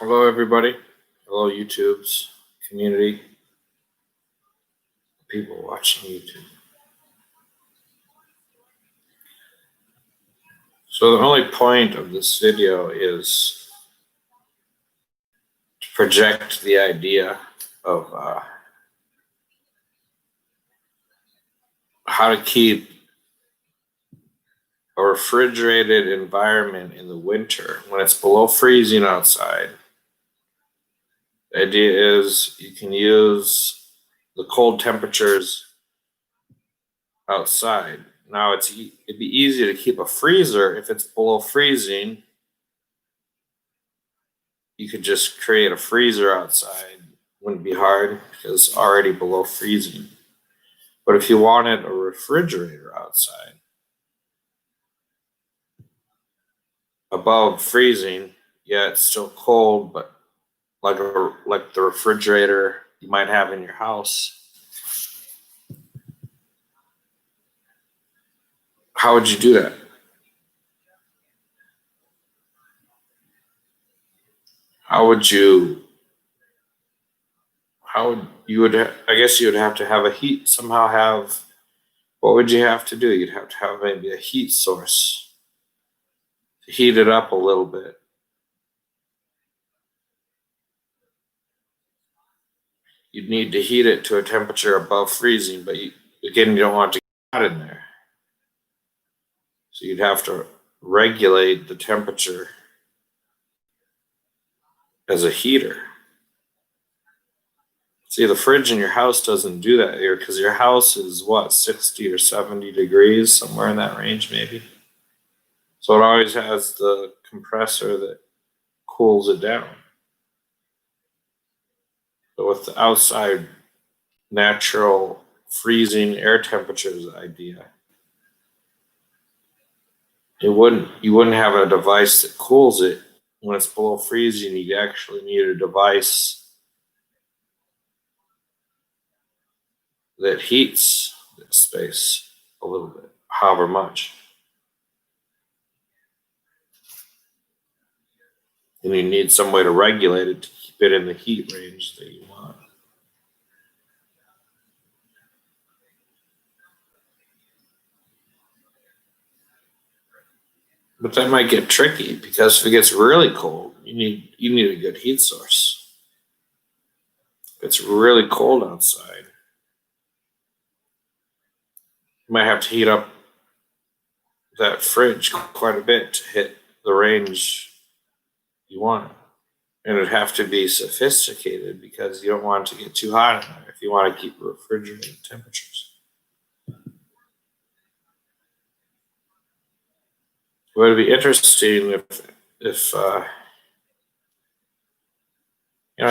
Hello, everybody. Hello, YouTube's community, people watching YouTube. So the only point of this video is to project the idea of how to keep a refrigerated environment in the winter when it's below freezing outside. The idea is you can use the cold temperatures outside. Now it'd be easy to keep a freezer if it's below freezing. You could just create a freezer outside. Wouldn't be hard because it's already below freezing. But if you wanted a refrigerator outside above freezing, yeah, it's still cold, but like the refrigerator you might have in your house, how would you do that? I guess you would have to have a heat, somehow have, what would you have to do? You'd have to have maybe a heat source to heat it up a little bit. You'd need to heat it to a temperature above freezing, but you don't want to get hot in there. So you'd have to regulate the temperature as a heater. See, the fridge in your house doesn't do that here because your house is what, 60 or 70 degrees, somewhere in that range maybe. So it always has the compressor that cools it down. But with the outside natural freezing air temperatures idea, you wouldn't have a device that cools it when it's below freezing. You actually need a device that heats the space a little bit, however much. And you need some way to regulate it to keep it in the heat range that you want. But that might get tricky because if it gets really cold, you need a good heat source. If it's really cold outside, you might have to heat up that fridge quite a bit to hit the range you want. And it'd have to be sophisticated because you don't want it to get too hot in there if you want to keep refrigerated temperatures. It would be interesting if I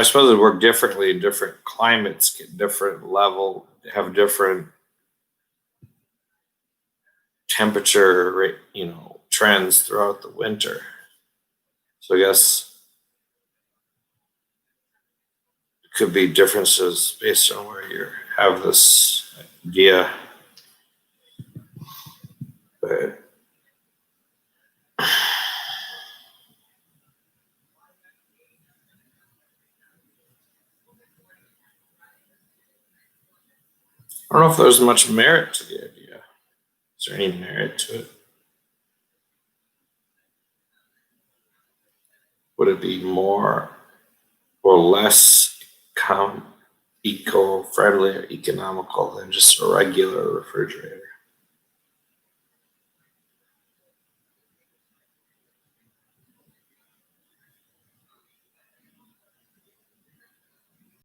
suppose it would work differently in different climates, get different level, have different temperature, trends throughout the winter. So I guess it could be differences based on where you have this idea. But I don't know if there's much merit to the idea. Is there any merit to it? Would it be more or less eco-friendly or economical than just a regular refrigerator?